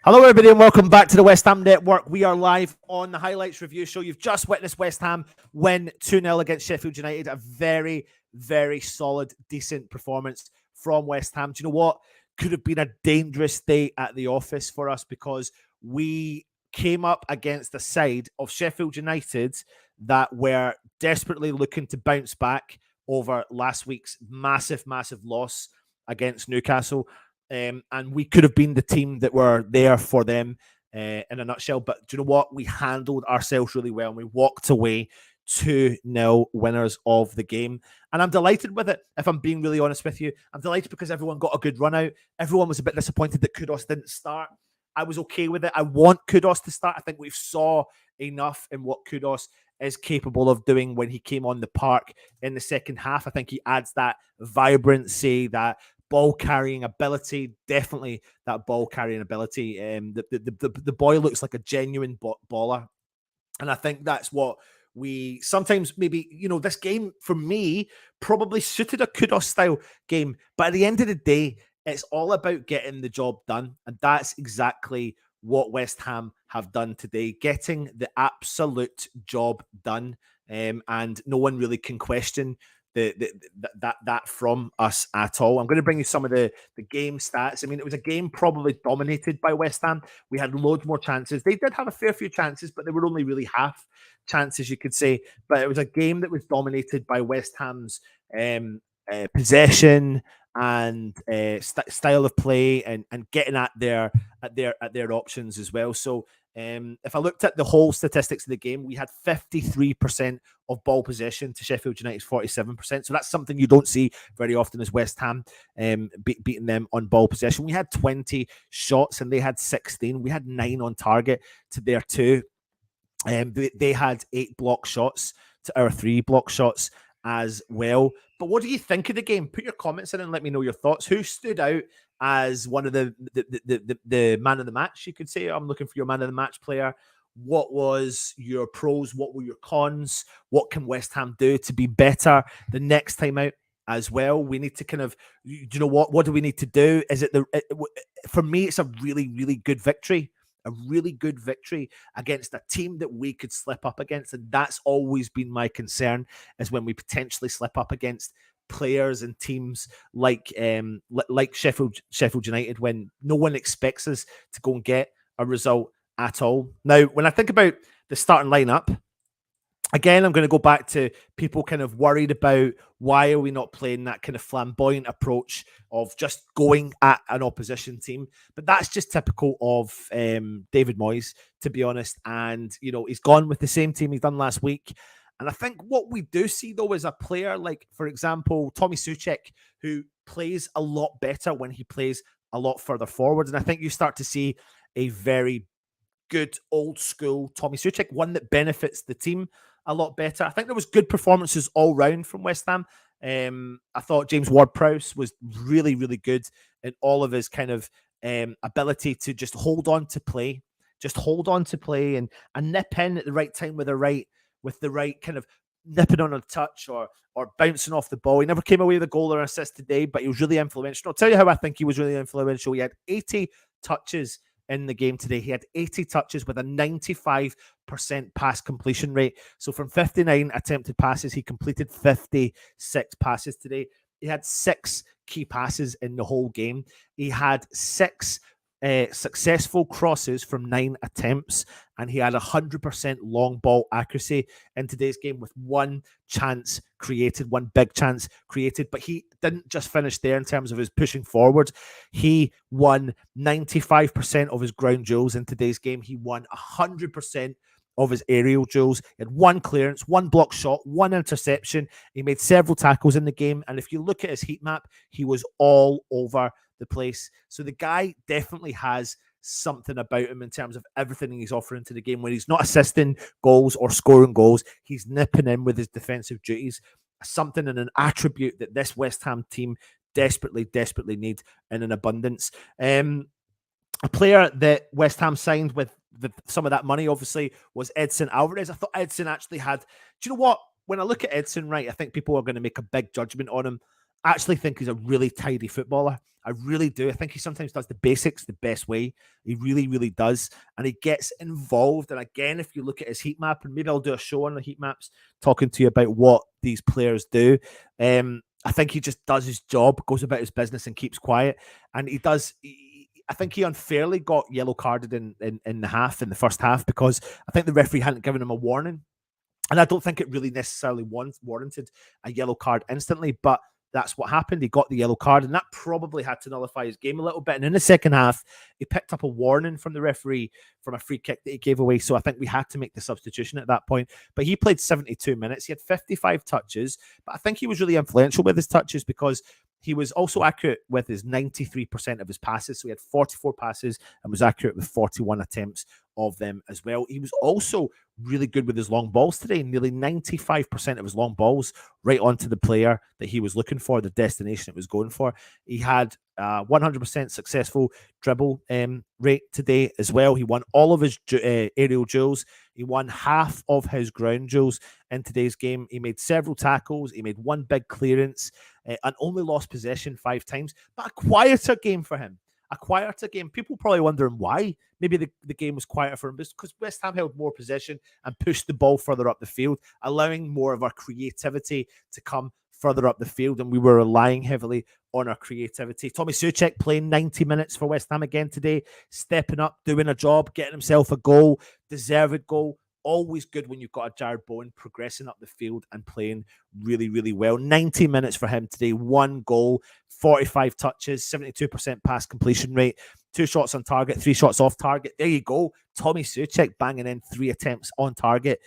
Hello, everybody, and welcome back to the West Ham Network. We are live on the Highlights Review Show. You've just witnessed West Ham win 2-0 against Sheffield United. A very, very solid, decent performance from West Ham. Do you know what? Could have been a dangerous day at the office for us because we came up against a side of Sheffield United that were desperately looking to bounce back over last week's massive, massive loss against Newcastle. And we could have been the team that were there for them in a nutshell. But do you know what? We handled ourselves really well and we walked away 2-0 winners of the game. And I'm delighted with it, if I'm being really honest with you. I'm delighted because everyone got a good run out. Everyone was a bit disappointed that Kudos didn't start. I was okay with it. I want Kudos to start. I think we've saw enough in what Kudos is capable of doing when he came on the park in the second half. I think he adds that vibrancy, that ball carrying ability, definitely that ball carrying ability. The boy looks like a genuine baller, and I think that's what we sometimes maybe, this game for me probably suited a Kudos style game, but at the end of the day, it's all about getting the job done, and that's exactly what West Ham have done today, getting the absolute job done, and no one really can question that from us at all. I'm going to bring you some of the game stats. I mean, it was a game probably dominated by West Ham. We had loads more chances. They did have a fair few chances, but they were only really half chances, you could say. But it was a game that was dominated by West Ham's possession and style of play, and getting at their options as well. So if I looked at the whole statistics of the game, we had 53% of ball possession to Sheffield United's 47%. So that's something you don't see very often as West Ham beating them on ball possession. We had 20 shots and they had 16. We had 9 on target to their 2. They had 8 block shots to our 3 block shots as well. But what do you think of the game? Put your comments in and let me know your thoughts. Who stood out as one of the man of the match, you could say? I'm looking for your man of the match player. What was your pros? What were your cons? What can West Ham do to be better the next time out as well? We need to kind of, what do we need to do? Is it for me, it's a really, really good victory. A really good victory against a team that we could slip up against. And that's always been my concern, is when we potentially slip up against players and teams like Sheffield United, when no one expects us to go and get a result at all. Now, when I think about the starting lineup, again, I'm going to go back to people kind of worried about why are we not playing that kind of flamboyant approach of just going at an opposition team. But that's just typical of David Moyes, to be honest. And, he's gone with the same team he's done last week. And I think what we do see, though, is a player like, for example, Tommy Soucek, who plays a lot better when he plays a lot further forward. And I think you start to see a very good old school Tommy Soucek, one that benefits the team a lot better. I think there was good performances all round from West Ham. I thought James Ward-Prowse was really, really good in all of his kind of ability to just hold on to play, and nip in at the right time with the right kind of nipping on a touch or bouncing off the ball. He never came away with a goal or an assist today, but he was really influential. I'll tell you how I think he was really influential. He had 80 touches in the game today. He had 80 touches with a 95% pass completion rate. So from 59 attempted passes, he completed 56 passes today. He had 6 key passes in the whole game. He had 6 successful crosses from 9 attempts, and he had 100% long ball accuracy in today's game with 1 chance created, 1 big chance created. But he didn't just finish there in terms of his pushing forward. He won 95% of his ground duels in today's game. He won 100% of his aerial duels. He had 1 clearance, 1 block shot, 1 interception. He made several tackles in the game. And if you look at his heat map, he was all over the place. So the guy definitely has something about him in terms of everything he's offering to the game. When he's not assisting goals or scoring goals, he's nipping in with his defensive duties. Something and an attribute that this West Ham team desperately need in an abundance. A player that West Ham signed with some of that money, obviously, was Edson Alvarez. I thought Edson actually had... Do you know what? When I look at Edson, right, I think people are going to make a big judgment on him. actually think he's a really tidy footballer. I really do. I think he sometimes does the basics the best way. He really, really does. And he gets involved. And again, if you look at his heat map, and maybe I'll do a show on the heat maps talking to you about what these players do. I think he just does his job, goes about his business and keeps quiet. And he does. I think he unfairly got yellow carded in the first half, because I think the referee hadn't given him a warning. And I don't think it really necessarily warranted a yellow card instantly, but that's what happened. He got the yellow card, and that probably had to nullify his game a little bit. And in the second half, he picked up a warning from the referee from a free kick that he gave away. So I think we had to make the substitution at that point. But he played 72 minutes. He had 55 touches, but I think he was really influential with his touches, because he was also accurate with his 93% of his passes. So he had 44 passes and was accurate with 41 attempts of them as well. He was also really good with his long balls today. Nearly 95% of his long balls right onto the player that he was looking for, the destination it was going for. He had 100% successful dribble rate today as well. He won all of his aerial duels. He won half of his ground duels in today's game. He made several tackles. He made one big clearance and only lost possession 5 times. But a quieter game for him. A quieter game. People probably wondering why. Maybe the game was quieter for him, because West Ham held more possession and pushed the ball further up the field, allowing more of our creativity to come further up the field, and we were relying heavily on our creativity. Tommy Soucek playing 90 minutes for West Ham again today, stepping up, doing a job, getting himself a goal, deserved goal. Always good when you've got a Jared Bowen progressing up the field and playing really, really well. 90 minutes for him today, 1 goal, 45 touches, 72% pass completion rate, 2 shots on target, 3 shots off target. There you go. Tommy Soucek banging in 3 attempts on target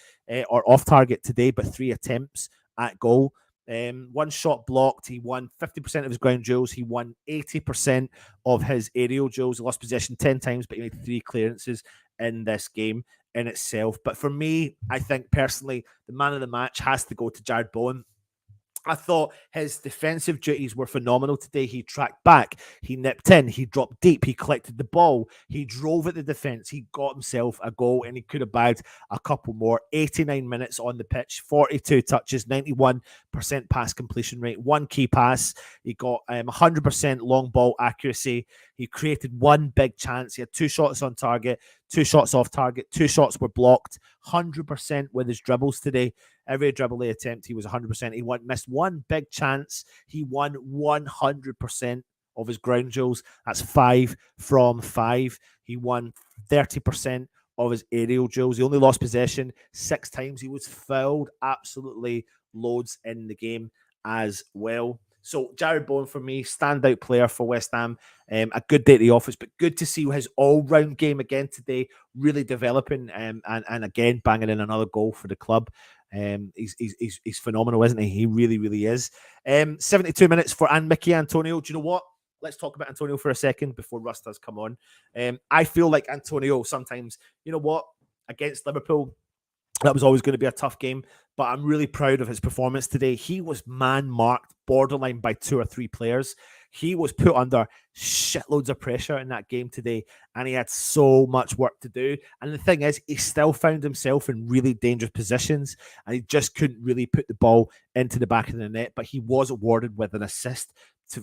or off target today, but 3 attempts at goal. 1 shot blocked. He won 50% of his ground duels. He won 80% of his aerial duels. He lost possession 10 times, but he made 3 clearances in this game in itself. But for me, I think personally, the man of the match has to go to Jared Bowen. I thought his defensive duties were phenomenal today. He tracked back, he nipped in, he dropped deep, he collected the ball, he drove at the defense, he got himself a goal, and he could have bagged a couple more. 89 minutes on the pitch, 42 touches, 91% pass completion rate, 1 key pass. He got 100% long ball accuracy. He created 1 big chance. He had 2 shots on target, 2 shots off target, 2 shots were blocked. 100% with his dribbles today. Every dribble they attempt, he was 100%. He missed 1 big chance. He won 100% of his ground duels. That's 5 from 5. He won 30% of his aerial duels. He only lost possession 6 times. He was fouled absolutely loads in the game as well. So Jared Bowen for me, standout player for West Ham. A good day at the office, but good to see his all-round game again today, really developing and again banging in another goal for the club. He's phenomenal, isn't he? He really, really is. 72 minutes for Mickey Antonio. Do you know what? Let's talk about Antonio for a second before Russ does come on. I feel like Antonio sometimes, you know what, against Liverpool, that was always going to be a tough game, but I'm really proud of his performance today. He was man-marked, borderline by 2 or 3 players. He was put under shitloads of pressure in that game today, and he had so much work to do. And the thing is, he still found himself in really dangerous positions, and he just couldn't really put the ball into the back of the net, but he was awarded with an assist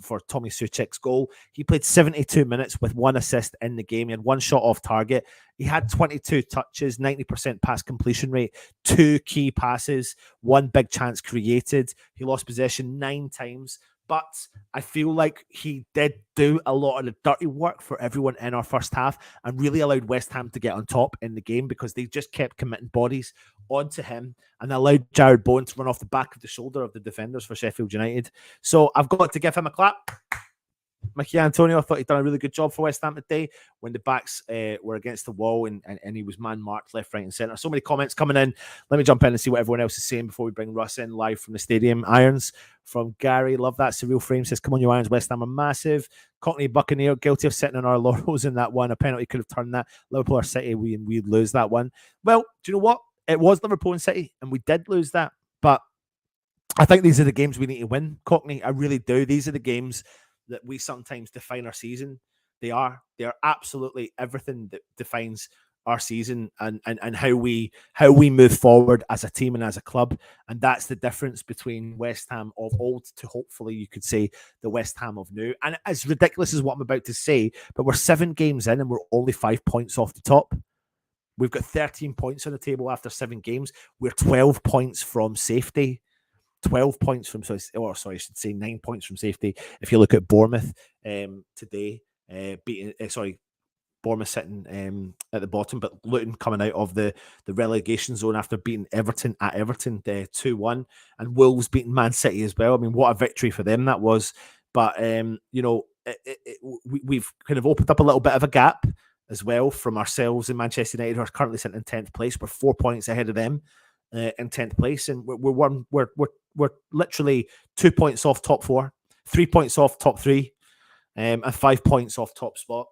for Tommy Soucek's goal. He played 72 minutes with 1 assist in the game. He had 1 shot off target. He had 22 touches, 90% pass completion rate, 2 key passes, 1 big chance created. He lost possession 9 times. But I feel like he did do a lot of the dirty work for everyone in our first half and really allowed West Ham to get on top in the game, because they just kept committing bodies onto him and allowed Jared Bowen to run off the back of the shoulder of the defenders for Sheffield United. So I've got to give him a clap. Mickey Antonio, I thought he'd done a really good job for West Ham today when the backs were against the wall and he was man-marked left, right and centre. So many comments coming in. Let me jump in and see what everyone else is saying before we bring Russ in live from the stadium. Irons from Gary. Love that. Surreal Frame says, come on, you Irons. West Ham are massive. Cockney Buccaneer, guilty of sitting on our laurels in that one. A penalty could have turned that. Liverpool or City, we'd lose that one. Well, do you know what? It was Liverpool and City, and we did lose that. But I think these are the games we need to win, Cockney. I really do. These are the games that we sometimes define our season. They are absolutely everything that defines our season and how we move forward as a team and as a club. And that's the difference between West Ham of old to, hopefully you could say, the West Ham of now. And as ridiculous as what I'm about to say, but we're 7 games in and we're only 5 points off the top. We've got 13 points on the table after 7 games. We're 12 points from safety. 12 points from, I should say 9 points from safety. If you look at Bournemouth today, beating, Bournemouth sitting at the bottom, but Luton coming out of the relegation zone after beating Everton at Everton 2-1, and Wolves beating Man City as well. I mean, what a victory for them that was. But, we've kind of opened up a little bit of a gap as well from ourselves and Manchester United, who are currently sitting in 10th place. We're 4 points ahead of them in 10th place, and we're literally 2 points off top 4, 3 points off top 3, and 5 points off top spot.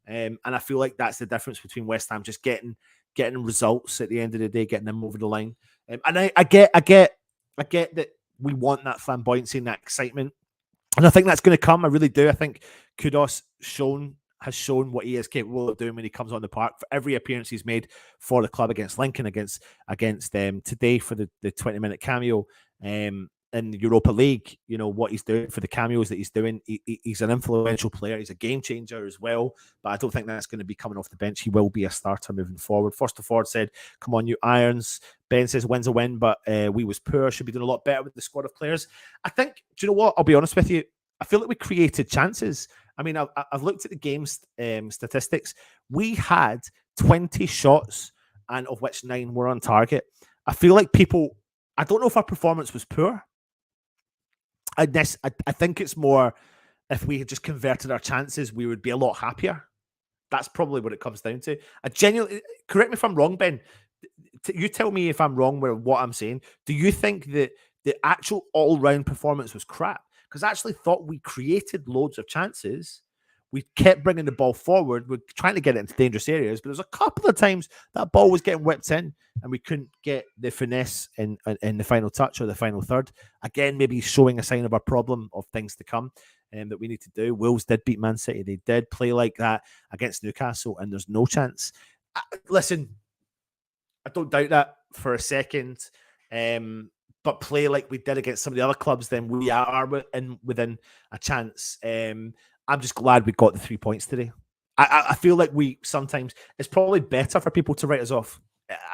And I feel like that's the difference between West Ham just getting results at the end of the day, getting them over the line. And I get that we want that flamboyancy and that excitement, and I think that's going to come. I really do. I think Kudos has shown what he is capable of doing when he comes on the park. For every appearance he's made for the club, against Lincoln, against today for the 20-minute cameo in the Europa League, what he's doing for the cameos that he's doing. He's an influential player. He's a game changer as well, but I don't think that's going to be coming off the bench. He will be a starter moving forward. Forster Ford said, come on, you Irons. Ben says, win's a win, but we was poor. Should be doing a lot better with the squad of players. I think, do you know what? I'll be honest with you. I feel like we created chances. I mean, I've looked at the game's statistics. We had 20 shots, and of which 9 were on target. I feel like I don't know if our performance was poor. I think it's more, if we had just converted our chances, we would be a lot happier. That's probably what it comes down to. I genuinely, correct me if I'm wrong, Ben. You tell me if I'm wrong with what I'm saying. Do you think that the actual all-round performance was crap? Because I actually thought we created loads of chances. We kept bringing the ball forward. We're trying to get it into dangerous areas, but there's a couple of times that ball was getting whipped in and we couldn't get the finesse in the final touch or the final third. Again, maybe showing a sign of a problem of things to come that we need to do. Wolves did beat Man City. They did play like that against Newcastle, and there's no chance. Listen, I don't doubt that for a second. But play like we did against some of the other clubs, then we are within a chance. I'm just glad we got the 3 points today. I feel like sometimes it's probably better for people to write us off.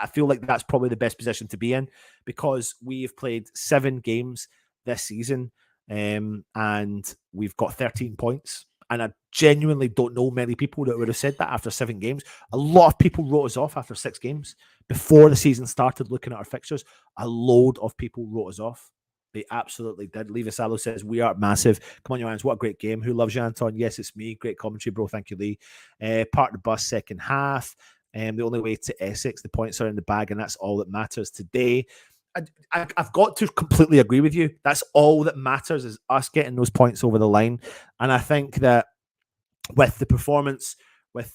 I feel like that's probably the best position to be in, because we've played 7 games this season, and we've got 13 points. And I genuinely don't know many people that would have said that after 7 games. A lot of people wrote us off after 6 games. Before the season started, looking at our fixtures, a load of people wrote us off. They absolutely did. Levi Salo says, we are massive. Come on, Johannes, what a great game. Who loves you, Anton? Yes, it's me. Great commentary, bro. Thank you, Lee. Part of the bus, second half. The only way to Essex, the points are in the bag, and that's all that matters today. I've got to completely agree with you. That's all that matters, is us getting those points over the line. And I think that with the performance, with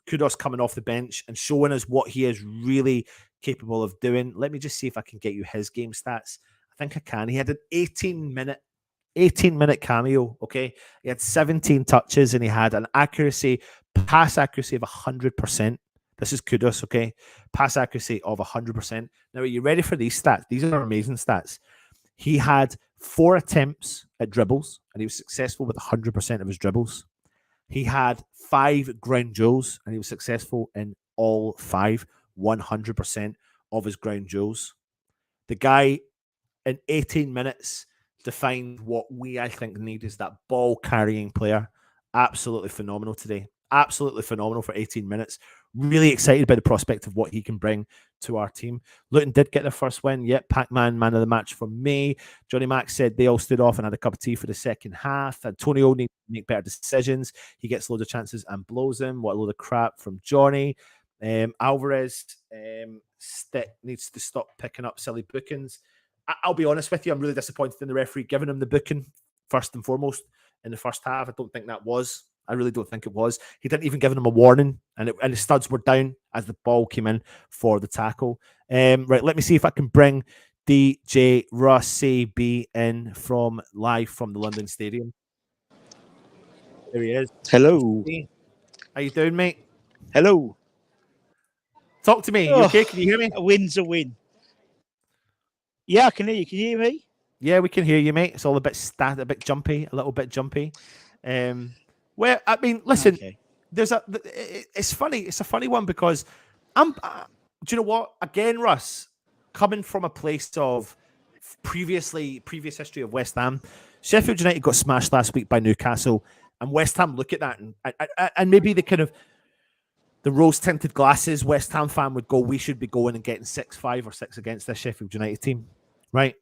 Kudos coming off the bench and showing us what he is really capable of doing. Let me just see if I can get you his game stats. I think I can. He had an 18-minute cameo, okay? He had 17 touches and he had an pass accuracy of 100%. This is Kudos, okay? Pass accuracy of 100%. Now, are you ready for these stats? These are amazing stats. He had 4 attempts at dribbles, and he was successful with 100% of his dribbles. He had 5 ground duels, and he was successful in all 5, 100% of his ground duels. The guy, in 18 minutes, defined what I think, need is that ball-carrying player. Absolutely phenomenal today. Absolutely phenomenal for 18 minutes. Really excited by the prospect of what he can bring to our team. Luton did get their first win. Yep, Pac-Man, man of the match for me. Johnny Mack said they all stood off and had a cup of tea for the second half. Antonio needs to make better decisions. He gets loads of chances and blows them. What a load of crap from Johnny. Alvarez Stick needs to stop picking up silly bookings. I'll be honest with you, I'm really disappointed in the referee giving him the booking first and foremost in the first half. I don't think that was. I really don't think it was. He didn't even give him a warning, and the studs were down as the ball came in for the tackle. Right, let me see if I can bring DJ Rossi B in live from the London Stadium. There he is. Hello. How you doing, mate? Hello. Talk to me. You okay? Can you hear me? A win's a win. Yeah, I can hear you. Can you hear me? Yeah, we can hear you, mate. It's all a bit a bit jumpy, a little bit jumpy. Well, I mean, listen, Okay. it's funny. It's a funny one because do you know what? Again, Russ, coming from a place of previous history of West Ham, Sheffield United got smashed last week by Newcastle, and West Ham look at that and maybe the kind of the rose-tinted glasses West Ham fan would go, we should be going and getting 6-5 or 6 against this Sheffield United team, right?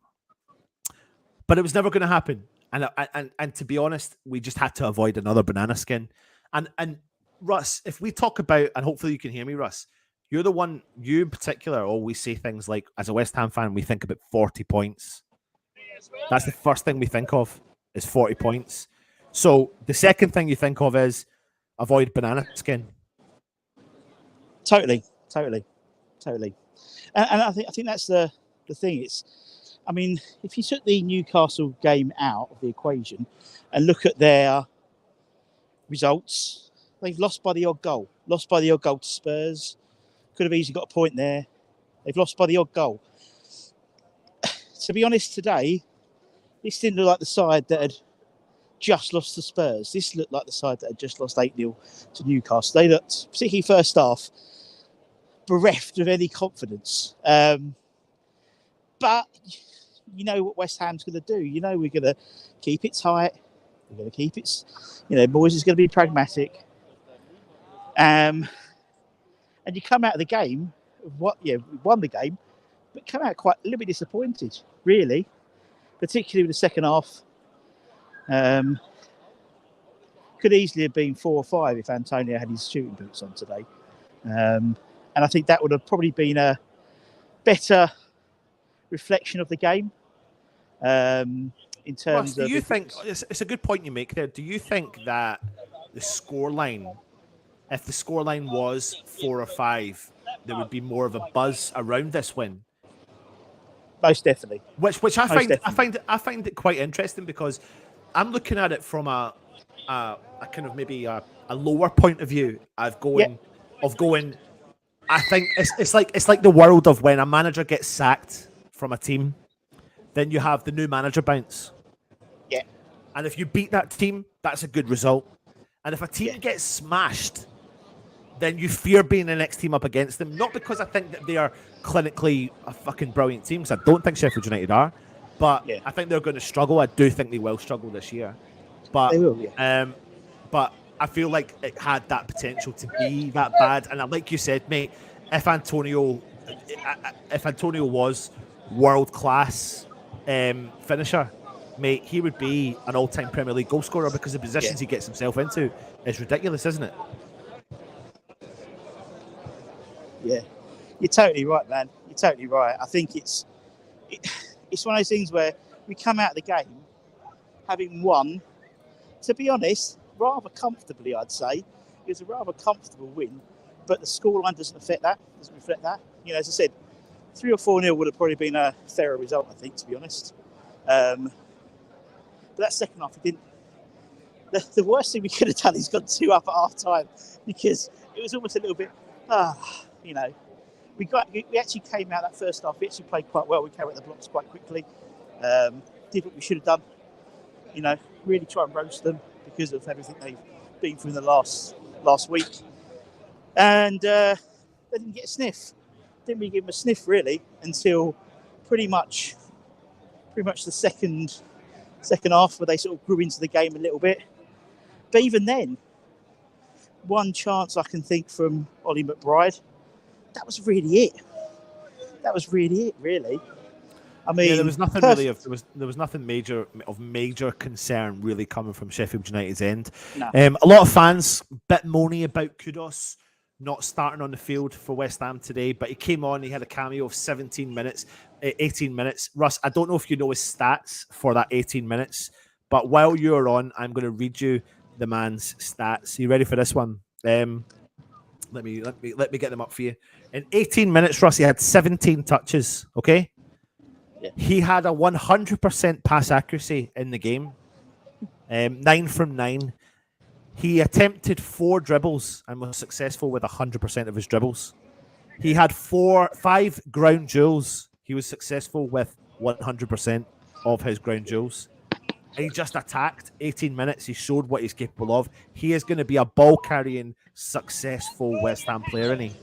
But it was never going to happen. And to be honest, we just had to avoid another banana skin. And Russ, if we talk about, and hopefully you can hear me, Russ, you're the one, you in particular, always say things like, as a West Ham fan, we think about 40 points. That's the first thing we think of, is 40 points. So the second thing you think of is avoid banana skin. Totally. And I think that's the thing. I mean, if you took the Newcastle game out of the equation and look at their results, they've lost by the odd goal. Lost by the odd goal to Spurs. Could have easily got a point there. They've lost by the odd goal. To be honest, today, this didn't look like the side that had just lost to Spurs. This looked like the side that had just lost 8-0 to Newcastle. They looked, particularly first half, bereft of any confidence. But you know what West Ham's going to do. You know we're going to keep it tight. We're going to keep it. Moyes is going to be pragmatic. And you come out of the game. We won the game, but come out quite a little bit disappointed, really, particularly with the second half. Could easily have been 4 or 5 if Antonio had his shooting boots on today. And I think that would have probably been a better reflection of the game. In terms Ross, of, do you think it's a good point you make there? Do you think that the scoreline, if the scoreline was 4 or 5, there would be more of a buzz around this win? Most definitely. Which I find it quite interesting because I'm looking at it from a kind of maybe a lower point of view of going. I think it's like the world of when a manager gets sacked from a team, then you have the new manager bounce. Yeah. And if you beat that team, that's a good result. And if a team gets smashed, then you fear being the next team up against them. Not because I think that they are clinically a fucking brilliant team, because I don't think Sheffield United are, but I think they're going to struggle. I do think they will struggle this year. But they will, but I feel like it had that potential to be that bad. And like you said, mate, if Antonio was world-class finisher, mate, he would be an all-time Premier League goal scorer because the positions he gets himself into is ridiculous, isn't it? Yeah, you're totally right, man. You're totally right. I think it's one of those things where we come out of the game having won, to be honest, rather comfortably, I'd say. It was a rather comfortable win, but the scoreline doesn't reflect that. As I said, 3 or 4-0 would have probably been a fairer result, I think, to be honest. But that second half, we didn't. The worst thing we could have done is gone 2 up at half time because it was almost a little bit. We actually came out that first half. We actually played quite well. We came out the blocks quite quickly. Did what we should have done. Really try and roast them because of everything they've been through in the last week. And they didn't get a sniff. Didn't really give them a sniff really until pretty much the second half, where they sort of grew into the game a little bit. But even then, one chance I can think from Ollie McBride, that was really it. Really. I mean, there was nothing really there was nothing major concern really coming from Sheffield United's end. No. A lot of fans bit moany about Kudos not starting on the field for West Ham today, but he came on. He had a cameo of 18 minutes. Russ, I don't know if you know his stats for that 18 minutes, but while you're on, I'm going to read you the man's stats. Are you ready for this one? Let me get them up for you. In 18 minutes, Russ, he had 17 touches. Okay. Yeah. He had a 100% pass accuracy in the game. 9 from 9. He attempted 4 dribbles and was successful with 100% of his dribbles. He had 5 ground duels. He was successful with 100% of his ground duels. And he just attacked 18 minutes. He showed what he's capable of. He is going to be a ball-carrying, successful West Ham player, isn't he?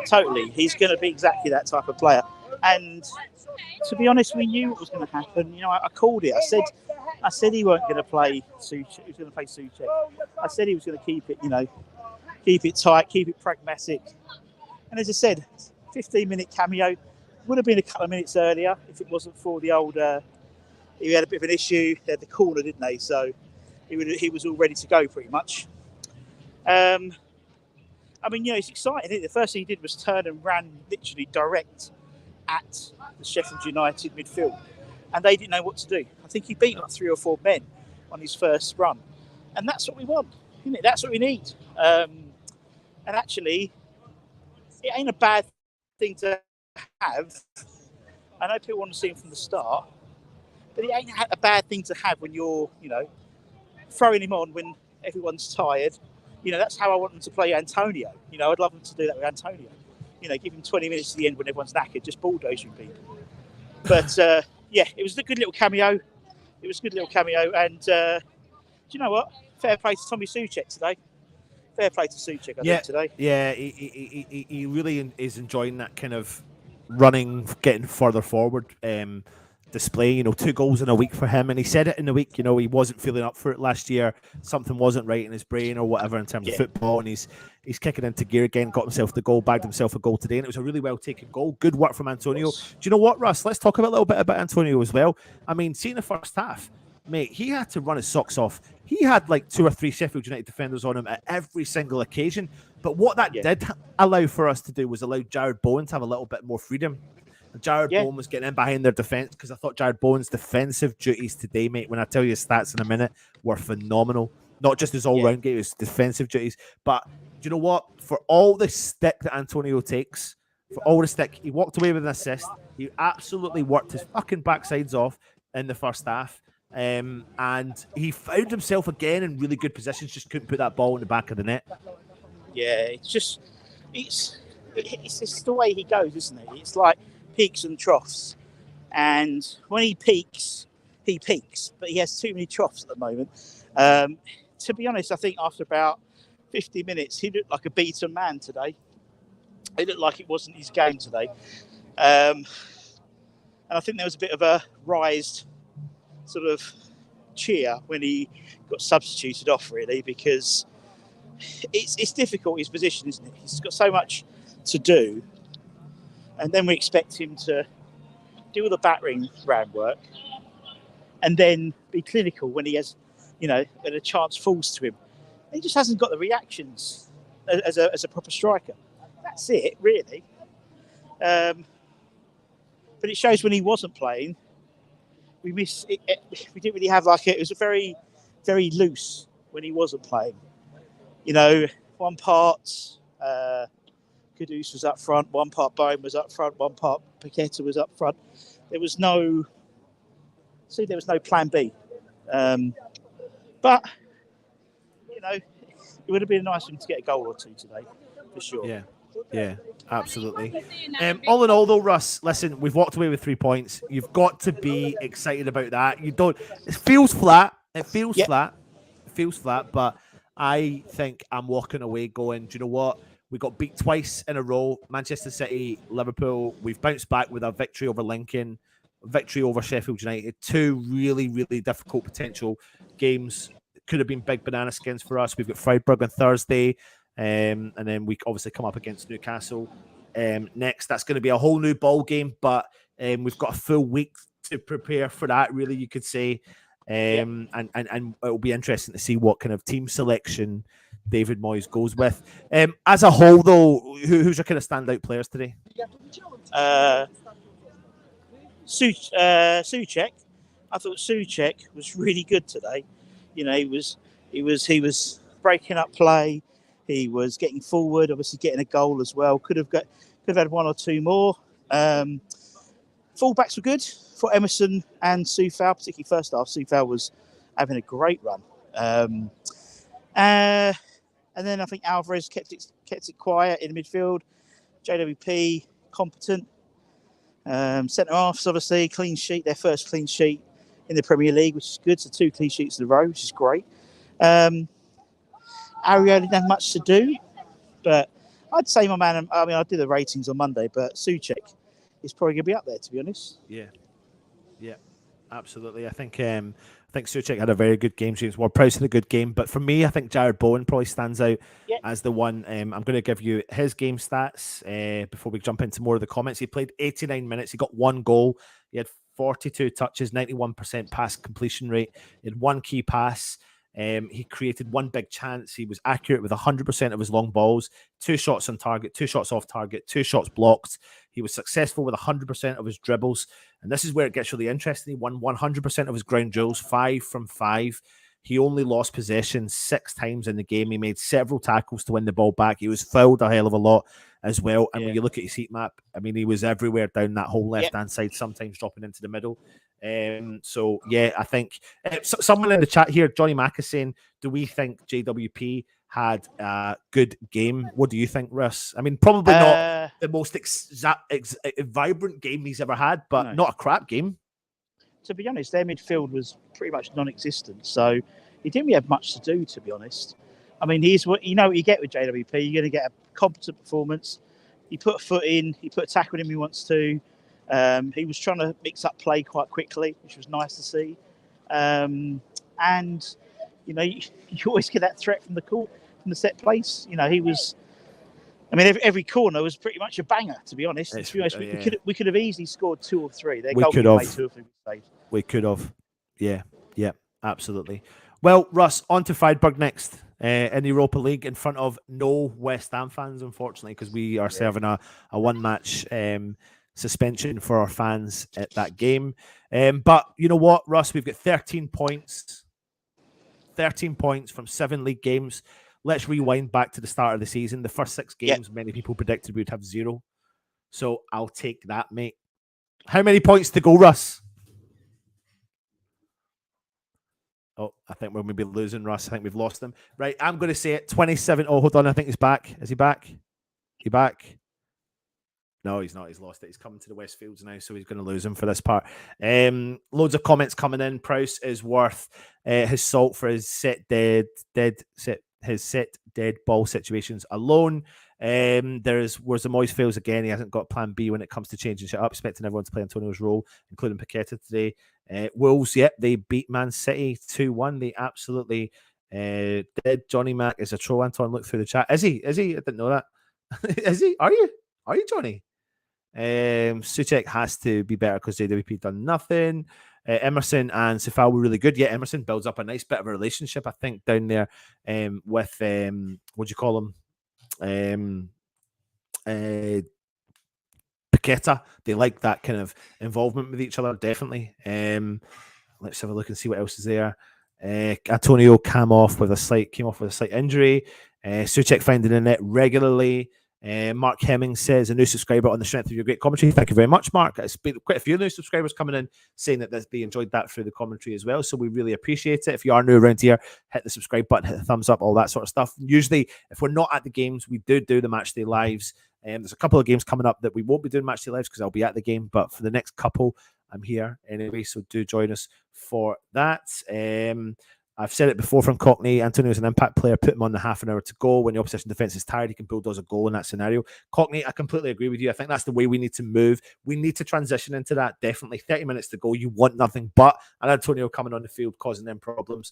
Totally. He's going to be exactly that type of player. And to be honest, we knew what was going to happen. You know, I called it. I said he weren't going to play Souček. He was going to play Souček. I said he was going to keep it, keep it tight, keep it pragmatic. And as I said, 15-minute cameo would have been a couple of minutes earlier if it wasn't for the old. He had a bit of an issue. They had the corner, didn't they? So he was all ready to go pretty much. I mean, it's exciting. Isn't it? The first thing he did was turn and ran literally direct at the Sheffield United midfield, and they didn't know what to do. I think he beat like 3 or 4 men on his first run, and that's what we want, isn't it? That's what we need. And actually, it ain't a bad thing to have. I know people want to see him from the start, but it ain't a bad thing to have when you're, throwing him on when everyone's tired. That's how I want them to play Antonio. I'd love them to do that with Antonio. Give him 20 minutes to the end when everyone's knackered, just bulldozing people. But, it was a good little cameo. And do you know what? Fair play to Tommy Souček today. Fair play to Souček, I think, today. Yeah, he really is enjoying that kind of running, getting further forward display. 2 goals in a week for him, and he said it in the week. He wasn't feeling up for it last year. Something wasn't right in his brain or whatever in terms of football, and he's kicking into gear again. Got himself the goal, bagged himself a goal today, and it was a really well taken goal. Good work from Antonio. Do you know what, Russ? Let's talk a little bit about Antonio as well. I mean, seeing the first half, mate, he had to run his socks off. He had like 2 or 3 Sheffield United defenders on him at every single occasion. But what that did allow for us to do was allow Jared Bowen to have a little bit more freedom. Jared Bowen was getting in behind their defence, because I thought Jared Bowen's defensive duties today, mate, when I tell you his stats in a minute, were phenomenal. Not just his all-round game, his defensive duties. But do you know what? For all the stick that Antonio takes, he walked away with an assist. He absolutely worked his fucking backsides off in the first half. And he found himself again in really good positions, just couldn't put that ball in the back of the net. Yeah, it's just the way he goes, isn't it? It's like peaks and troughs, and when he peaks, but he has too many troughs at the moment. To be honest, I think after about 50 minutes, he looked like a beaten man today. It looked like it wasn't his game today, and I think there was a bit of a rised sort of cheer when he got substituted off, really, because it's difficult, his position, isn't it? He's got so much to do, and then we expect him to do all the battering ram work and then be clinical when he has, when a chance falls to him. He just hasn't got the reactions as a proper striker. That's it, really. But it shows when he wasn't playing, we didn't really have it was a very, very loose when he wasn't playing. One part Kudos was up front, one part Bowen was up front, one part Paqueta was up front. There was no plan B. But it would have been nice for him to get a goal or 2 today, for sure. Yeah, absolutely. All in all, though, Russ, listen, we've walked away with 3 points. You've got to be excited about that. It feels flat. It feels flat, but I think I'm walking away going, do you know what? We got beat twice in a row. Manchester City, Liverpool. We've bounced back with a victory over Lincoln, victory over Sheffield United. 2 really, really difficult potential games. Could have been big banana skins for us. We've got Freiburg on Thursday. And then we obviously come up against Newcastle next. That's going to be a whole new ball game, but we've got a full week to prepare for that, really, you could say. And it'll be interesting to see what kind of team selection David Moyes goes with. As a whole, though, who's your kind of standout players today? Souček. I thought Souček was really good today. He was breaking up play. He was getting forward, obviously getting a goal as well. Could have had 1 or 2 more. Fullbacks were good for Emerson and Soufal, particularly first half. Soufal was having a great run. And then I think Alvarez kept it quiet in the midfield. JWP, competent. Centre halves, obviously, clean sheet, their first clean sheet in the Premier League, which is good. So 2 clean sheets in a row, which is great. Ario didn't have much to do, but I'd say my man, I mean, I did the ratings on Monday, but Souček is probably going to be up there, to be honest. Yeah. Absolutely. I think Souček had a very good game. James Ward-Prowse had a good game. But for me, I think Jared Bowen probably stands out as the one. I'm going to give you his game stats before we jump into more of the comments. He played 89 minutes. He got 1 goal. He had 42 touches, 91% pass completion rate. He had 1 key pass. He created 1 big chance. He was accurate with 100% of his long balls, 2 shots on target, 2 shots off target, 2 shots blocked. He was successful with 100% of his dribbles. And this is where it gets really interesting. He won 100% of his ground duels, 5 from 5. He only lost possession 6 times in the game. He made several tackles to win the ball back. He was fouled a hell of a lot as well. And when you look at his heat map, I mean, he was everywhere down that whole left-hand side, sometimes dropping into the middle. So, yeah, I think someone in the chat here, Johnny Mack, is saying, do we think JWP had a good game? What do you think, Russ? I mean, probably not the most vibrant game he's ever had, but not a crap game. To be honest, their midfield was pretty much non-existent, so he didn't really have much to do, to be honest. I mean, he's what you get with JWP. You're going to get a competent performance. He put a foot in. He put a tackle in when he wants to. He was trying to mix up play quite quickly, which was nice to see. And you always get that threat from the set place. He was. I mean, every corner was pretty much a banger, to be honest. We could have easily scored 2 or 3. We could have. 2 or 3 saves. We could have. Yeah, absolutely. Well, Russ, on to Freiburg next in the Europa League in front of no West Ham fans, unfortunately, because we are serving a 1-match suspension for our fans at that game. But you know what, Russ? We've got 13 points. 13 points from 7 league games. Let's rewind back to the start of the season. The first 6 games, many people predicted we would have 0. So I'll take that, mate. How many points to go, Russ? Oh, I think we're maybe losing Russ. I think we've lost him. Right, I'm going to say it. 27. Oh, hold on. I think he's back. Is he back? He back? No, he's not. He's lost it. He's coming to the Westfields now, so he's going to lose him for this part. Loads of comments coming in. Prowse is worth his salt for his set dead ball situations alone. Whereas the Moyes fails again. He hasn't got plan B when it comes to changing shit up, expecting everyone to play Antonio's role, including Paqueta today. Wolves, they beat Man City 2-1. They absolutely did. Johnny Mack is a troll. Anton, look through the chat. Is he? I didn't know that. Is he? Are you, Johnny? Souček has to be better because JWP done nothing. Emerson and Sefal were really good. Yeah, Emerson builds up a nice bit of a relationship, I think, down there with what do you call him? Paqueta. They like that kind of involvement with each other, definitely. Let's have a look and see what else is there. Antonio came off with a slight injury. Souček finding the net regularly. Mark Hemming says, a new subscriber on the strength of your great commentary. Thank you very much, Mark. It's been quite a few new subscribers coming in saying that they enjoyed that through the commentary as well. So we really appreciate it. If you are new around here, hit the subscribe button, hit the thumbs up, all that sort of stuff. Usually, if we're not at the games, we do the matchday lives. There's a couple of games coming up that we won't be doing matchday lives because I'll be at the game. But for the next couple, I'm here anyway. So do join us for that. I've said it before from Cockney. Antonio's an impact player. Put him on the half an hour to go. When the opposition defence is tired, he can bulldoze a goal in that scenario. Cockney, I completely agree with you. I think that's the way we need to move. We need to transition into that. Definitely 30 minutes to go. You want nothing but an Antonio coming on the field causing them problems.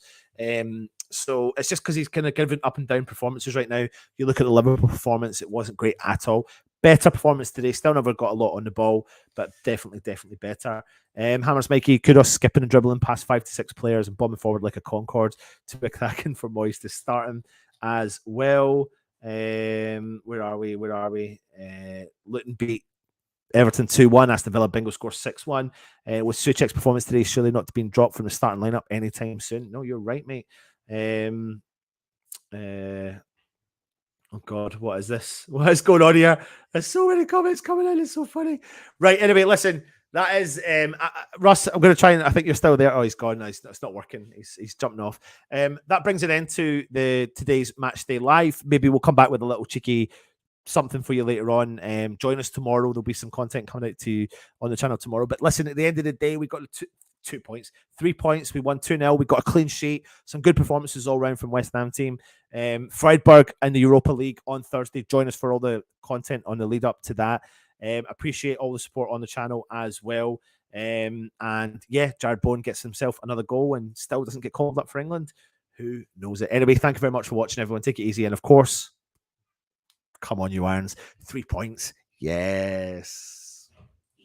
So it's just because he's kind of giving up and down performances right now. You look at the Liverpool performance, it wasn't great at all. Better performance today. Still never got a lot on the ball, but definitely better. Hammers Mikey, Kudos skipping and dribbling past 5 to 6 players and bombing forward like a Concorde to be cracking for Moyes to start him as well. Where are we? Luton beat Everton 2-1. Aston Villa bingo score 6-1. With Souček's performance today, surely not being dropped from the starting lineup anytime soon. No, you're right, mate. Oh God, what is this? What is going on here? There's so many comments coming in. It's so funny. Right. Anyway, listen. That is Russ. I'm going to try and I think you're still there. Oh, he's gone. No, it's not working. He's jumping off. That brings it into today's match day live. Maybe we'll come back with a little cheeky something for you later on. Join us tomorrow. There'll be some content coming out to you on the channel tomorrow. But listen, at the end of the day, we got 3 points. We won 2-0. We got a clean sheet. Some good performances all around from West Ham team. Freiburg in the Europa League on Thursday. Join us for all the content on the lead up to that. Appreciate all the support on the channel as well. And yeah, Jared Bowen gets himself another goal and still doesn't get called up for England. Who knows it? Anyway, thank you very much for watching, everyone. Take it easy. And of course, come on, you Irons. 3 points. Yes.